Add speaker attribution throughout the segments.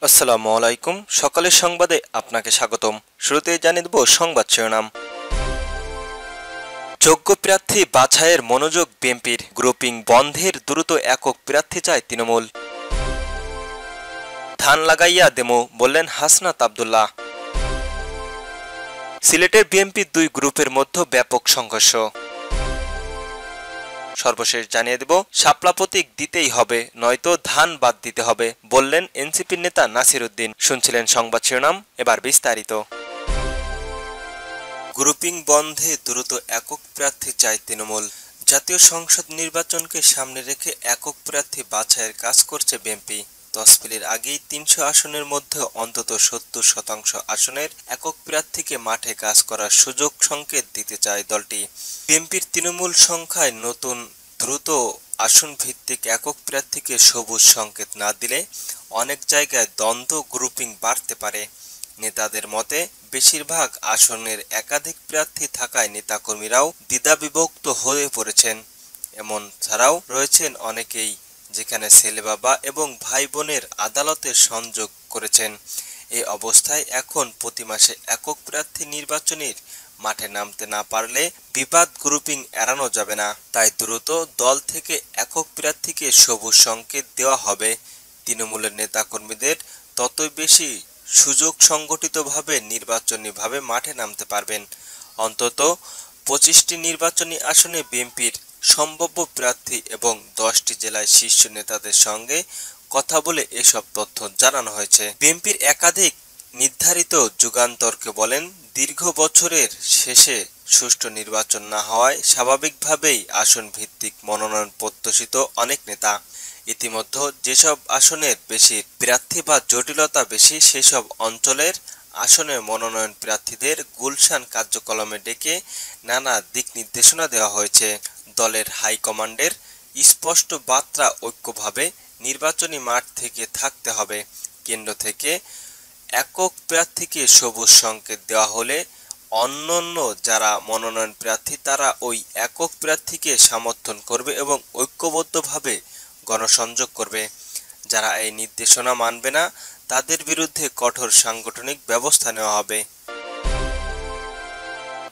Speaker 1: আসসালামু আলাইকুম। সকালের সংবাদে আপনাকে স্বাগতম। শুরুতেই জানিয়ে দেব সংবাদ শিরোনাম। যোগ্য প্রার্থী বাছাইয়ের মনোযোগ বিএনপির, গ্রুপিং বন্ধের দ্রুত একক প্রার্থী চায় তৃণমূল। ধান লাগাইয়া দেমো বললেন হাসনাত আব্দুল্লাহ। সিলেটের বিএনপির দুই গ্রুপের মধ্যে ব্যাপক সংঘর্ষ। সর্বশেষ জানিয়ে দেব শাপলা প্রতীক দিতেই হবে, নয়তো ধান বাদ দিতে হবে বললেন এনসিপির নেতা নাসির উদ্দিন। শুনছিলেন সংবাদ শিরোনাম, এবার বিস্তারিত। গ্রুপিং বন্ধে দ্রুত একক প্রার্থী চায় তৃণমূল। জাতীয় সংসদ নির্বাচনকে সামনে রেখে একক প্রার্থী বাছাইয়ের কাজ করছে বিএনপি। তফসিলের আগেই ৩০০ আসনের মধ্যে অন্তত ৭০% আসনের একক প্রার্থীকে মাঠে কাজ করার সুযোগ সংকেত দিতে চায় দলটি। বিএনপির তৃণমূল সংখ্যায় নতুন দ্রুত আসন ভিত্তিক একক প্রার্থীকে সবুজ সংকেত না দিলে অনেক জায়গায় দ্বন্দ্ব গ্রুপিং বাড়তে পারে। নেতাদের মতে বেশিরভাগ আসনের একাধিক প্রার্থী থাকায় নেতাকর্মীরাও দ্বিধাবিভক্ত হয়ে পড়েছেন। এমন ছাড়াও রয়েছেন অনেকেই যেখানে ছেলে বাবা এবং ভাই বোনের আদালতে সংযোগ করেছেন। এই অবস্থায় এখন প্রতি মাসে একক প্রার্থী নির্বাচনের মাঠে নামতে না পারলে বিবাদ গ্রুপিং এড়ানো যাবে না। তাই দ্রুত দল থেকে একক প্রার্থীকে সবুজ সংকেত দেওয়া হবে। তৃণমূলের নেতাকর্মীদের ততই বেশি সুযোগ সংগঠিতভাবে নির্বাচনীভাবে মাঠে নামতে পারবেন। অন্তত ২৫টি নির্বাচনী আসনে বিএনপির সম্ভাব্য প্রার্থী এবং ১০টি জেলায় শীর্ষ নেতাদের সঙ্গে কথা বলে এসব তথ্য জানানো হয়েছে। বিএনপির একাধিক নির্ধারিত যুগান্তরকে বলেন, দীর্ঘ বছরের শেষে সুষ্ঠু নির্বাচন না হওয়ায় স্বাভাবিকভাবেই আসন ভিত্তিক মনোনয়ন প্রত্যাশিত অনেক নেতা। ইতিমধ্যে যেসব আসনের বেশি প্রার্থী বা জটিলতা বেশি সেসব অঞ্চলের আসনে মনোনয়ন প্রার্থীদের গুলশান কার্যক্রমে ডেকে নানা দিক নির্দেশনা দেওয়া হয়েছে। দলের হাইকমান্ডের স্পষ্ট বার্তা, ঐক্যভাবে নির্বাচনী মাঠ থেকে থাকতে হবে। কেন্দ্র থেকে একক প্রার্থীকে সবুজ সংকেত দেওয়া হলে অন্যান্য যারা মনোনয়ন প্রার্থী তারা ওই একক প্রার্থীকে সমর্থন করবে এবং ঐক্যবদ্ধভাবে গণসংযোগ করবে। যারা এই নির্দেশনা মানবে না তাদের বিরুদ্ধে কঠোর সাংগঠনিক ব্যবস্থা নেওয়া হবে।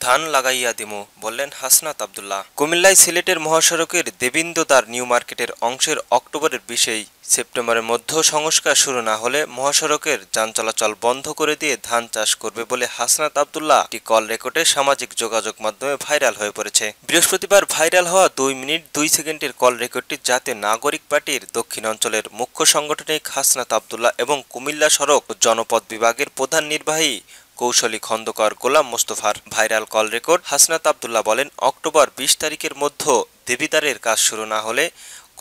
Speaker 1: ধান লাগাইয়া দিমু বললেন হাসনাত আব্দুল্লাহ। কুমিল্লায় সিলেটের মহাসড়কের দেবিন্দদার নিউ মার্কেটের অংশের অক্টোবরের ২০ সেপ্টেম্বরের মধ্যে সংস্কার শুরু না হলে মহাসড়কের যান চলাচল বন্ধ করে দিয়ে ধান চাষ করবে বলে হাসনাত আব্দুল্লাহ একটি কল রেকর্ডে সামাজিক যোগাযোগ মাধ্যমে ভাইরাল হয়ে পড়েছে। বৃহস্পতিবার ভাইরাল হওয়া ২ মিনিট ২ সেকেন্ডের কল রেকর্ডটি জাতীয় নাগরিক পার্টির দক্ষিণ অঞ্চলের মুখ্য সাংগঠনিক হাসনাত আব্দুল্লাহ এবং কুমিল্লা সড়ক ও জনপদ বিভাগের প্রধান নির্বাহী কৌশলী খন্দকার গোলাম মোস্তফার viral call record. Hasnat Abdullah বলেন, অক্টোবর ২০ তারিখের মধ্যে দেবিদারের কাজ শুরু না হলে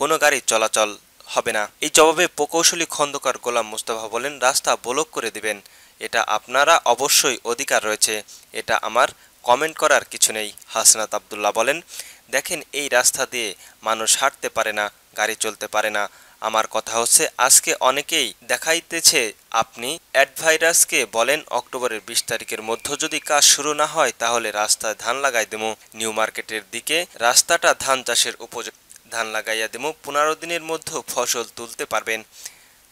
Speaker 1: কোনো গাড়ি চলাচল হবে না। এই জবাবে প্রকৌশলী খন্দকার গোলাম মোস্তফা বলেন, রাস্তা ব্লক করে দিবেন, এটা আপনারা অবশ্যই অধিকার রয়েছে, এটা আমার কমেন্ট করার কিছু নেই। হাসনাত আব্দুল্লাহ বলেন, দেখেন এই রাস্তা দিয়ে মানুষ হাঁটতে পারে না, গাড়ি চলতে পারে না। আমার কথা হচ্ছে আজকে অনেকেই দেখাইতেছে, আপনি অ্যাডভাইরাসকে বলেন অক্টোবরের ২০ তারিখের মধ্যে যদি কাজ শুরু না হয় তাহলে রাস্তায় ধান লাগাই দেবো। নিউ মার্কেটের দিকে রাস্তাটা ধান চাষের উপযোগী, ধান লাগাইয়া দেবো, ১৫ দিনের মধ্যে ফসল তুলতে পারবেন।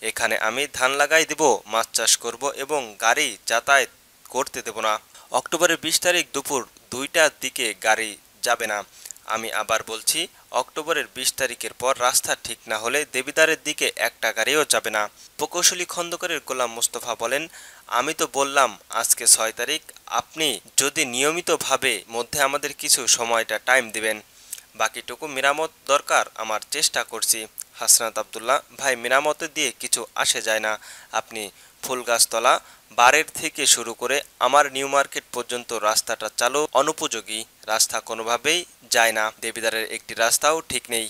Speaker 1: এখানে আমি ধান লাগাই দেব, মাছ চাষ করব এবং গাড়ি যাতায়াত করতে দেব না। অক্টোবরের ২০ তারিখ দুপুর ২টার দিকে গাড়ি যাবে না। আমি আবার বলছি, অক্টোবরের ২০ তারিখের পর রাস্তা ঠিক না হলে দেবিদারের দিকে একটা গাড়িও যাবে না। প্রকৌশলী খন্দকারের গোলাম মোস্তফা বলেন, আমি তো বললাম আজকে ৬ তারিখ, আপনি যদি নিয়মিতভাবে মধ্যে আমাদের কিছু সময়টা টাইম দিবেন, বাকিটুকু মেরামত দরকার আমার চেষ্টা করছি। হাসনাত আব্দুল্লাহ, ভাই মেরামতে দিয়ে কিছু আসে যায় না, আপনি ফুলগাছতলা বারের থেকে শুরু করে আমার নিউ মার্কেট পর্যন্ত রাস্তাটা চালু অনুপযোগী, রাস্তা কোনোভাবেই যায় না, দেবিদারের একটি রাস্তাও ঠিক নেই।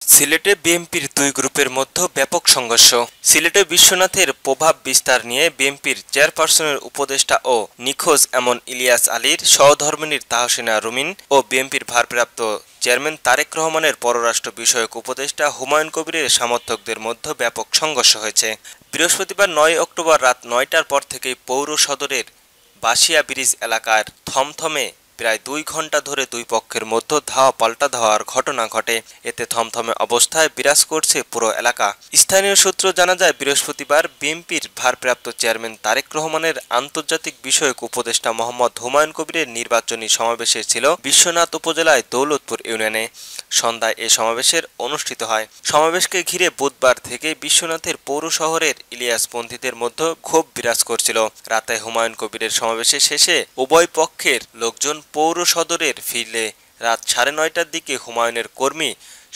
Speaker 1: সিলেটে বিএনপির দুই গ্রুপের মধ্যে ব্যাপক সংঘর্ষ। সিলেটে বিশ্বনাথের প্রভাব বিস্তার নিয়ে বিএনপির চেয়ারপারসনের উপদেষ্টা ও নিখোঁজ এমন ইলিয়াস আলীর সহধর্মিণী তাহসিনা রুমিন ও বিএনপির ভারপ্রাপ্ত চেয়ারম্যান তারেক রহমানের পররাষ্ট্র বিষয়ক উপদেষ্টা হুমায়ুন কবিরের সমর্থকদের মধ্যে ব্যাপক সংঘর্ষ হয়েছে। বৃহস্পতিবার ৯ অক্টোবর রাত ৯টার পর থেকেই পৌর সদরের বাসিয়া ব্রিজ এলাকার থমথমে প্রায় 2 ঘন্টা ধরে দুই পক্ষের মধ্যে ধাওয়া পাল্টা ধাওয়ার ঘটনা ঘটে। এতে থমথমে অবস্থায় বিরাজ করছে পুরো এলাকা। স্থানীয় সূত্র জানা যায়, বৃহস্পতিবার বিএনপির ভারপ্রাপ্ত চেয়ারম্যান তারেক রহমানের আন্তর্জাতিক বিষয়ক উপদেষ্টা মোহাম্মদ হুমায়ুন কবিরের নির্বাচনী সমাবেশে ছিল বিশ্বনাথ উপজেলায় দৌলতপুর ইউনিয়নে। সন্ধ্যায় এ সমাবেশের অনুষ্ঠিত হয়। সমাবেশকে ঘিরে বুধবার থেকে বিশ্বনাথের পৌর শহরের ইলিয়াসপন্থীদের মধ্যে ক্ষোভ বিরাজ করছিল। রাতে হুমায়ুন কবিরের সমাবেশে শেষে উভয় পক্ষের লোকজন পৌর সদরের ফিরলে রাত 9:30টার দিকে হুমায়ুনের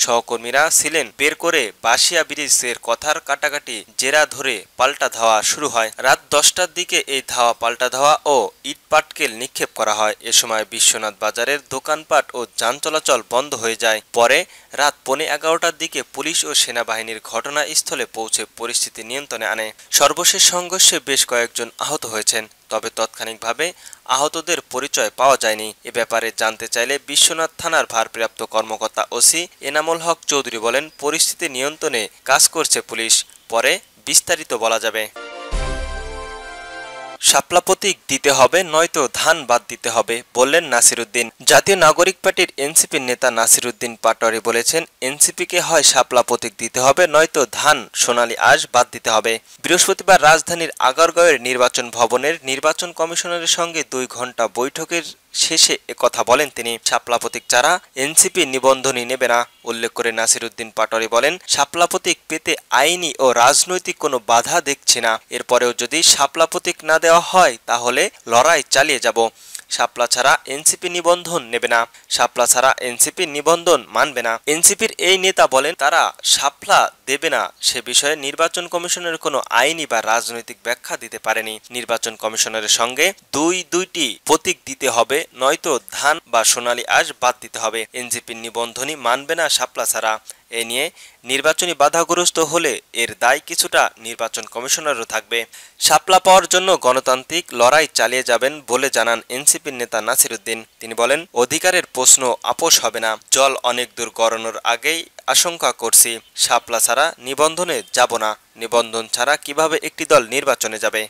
Speaker 1: সহকর্মীরা ছিলেন বের করে বাসিয়া ব্রিজের কথার কাটাকাটি জেরা ধরে পাল্টা ধাওয়া শুরু হয়। রাত 10টার দিকে এই ধাওয়া পাল্টা ধাওয়া ও ইটপাটকেল নিক্ষেপ করা হয়। এ সময় বিশ্বনাথ বাজারের দোকানপাট ও যান চলাচল বন্ধ হয়ে যায়। পরে রাত 11:15টার দিকে পুলিশ ও সেনাবাহিনীর ঘটনাস্থলে পৌঁছে পরিস্থিতি নিয়ন্ত্রণে আনে। সর্বশেষ সংঘর্ষে বেশ কয়েকজন আহত হয়েছেন, তবে তাৎক্ষণিকভাবে আহতদের পরিচয় পাওয়া যায়নি। এ ব্যাপারে জানতে চাইলে বিশ্বনাথ থানার ভারপ্রাপ্ত কর্মকর্তা ওসি এনামুল হক চৌধুরী বলেন, পরিস্থিতি নিয়ন্ত্রণে কাজ করছে পুলিশ, পরে বিস্তারিত বলা যাবে। শাপলা প্রতীক দিতে হবে, নয়তো ধান বাদ দিতে হবে, বললেন নাসিরউদ্দিন। জাতীয় নাগরিক পার্টির এনসিপির নেতা নাসিরউদ্দিন পাটোয়ারি বলেছেন, এনসিপিকে হয় শাপলা প্রতীক দিতে হবে, নয়তো ধান সোনালী আঁশ বাদ দিতে হবে। বৃহস্পতিবার রাজধানীর আগারগাঁওয়ের নির্বাচন ভবনের নির্বাচন কমিশনারের সঙ্গে 2 ঘণ্টা বৈঠকের শেষে একথা বলেন তিনি। শাপলা প্রতীক ছাড়া এনসিপি নিবন্ধনই নেবে না। উল্লেখ করে নাসিরউদ্দিন পাটোয়ারি বলেন, শাপলা প্রতীক পেতে আইনি ও রাজনৈতিক কোনো বাধা দেখছি না। এরপরেও যদি শাপলা প্রতীক না দেওয়া হয় তাহলে লড়াই চালিয়ে যাব। শাপলা ছাড়া এনসিপি নিবন্ধন নেবে না, শাপলা ছাড়া এনসিপি নিবন্ধন মানবে না। এনসিপির এই নেতা বলেন, তারা শাপলা দেবে না সে বিষয়ে নির্বাচন কমিশনের কোনো আইনি বা রাজনৈতিক ব্যাখ্যা দিতে পারেনি। নির্বাচন কমিশনারের সঙ্গে দুইটি প্রতীক দিতে হবে, নয়তো ধান বা সোনালী আঁশ বাদ দিতে হবে। এনসিপির নিবন্ধনই মানবে না শাপলা ছাড়া। এ নিয়ে নির্বাচনী বাধাগ্রস্ত হলে এর দায় কিছুটা নির্বাচন কমিশনারও থাকবে। শাপলা পাওয়ার জন্য গণতান্ত্রিক লড়াই চালিয়ে যাবেন বলে জানান এনসিপির নেতা নাসিরউদ্দিন। তিনি বলেন, অধিকারের প্রশ্ন আপোষ হবে না। জল অনেক দূর গড়ানোর আগেই আশঙ্কা করছি, শাপলা ছাড়া নিবন্ধনে যাব না। নিবন্ধন ছাড়া কিভাবে একটি দল নির্বাচনে যাবে?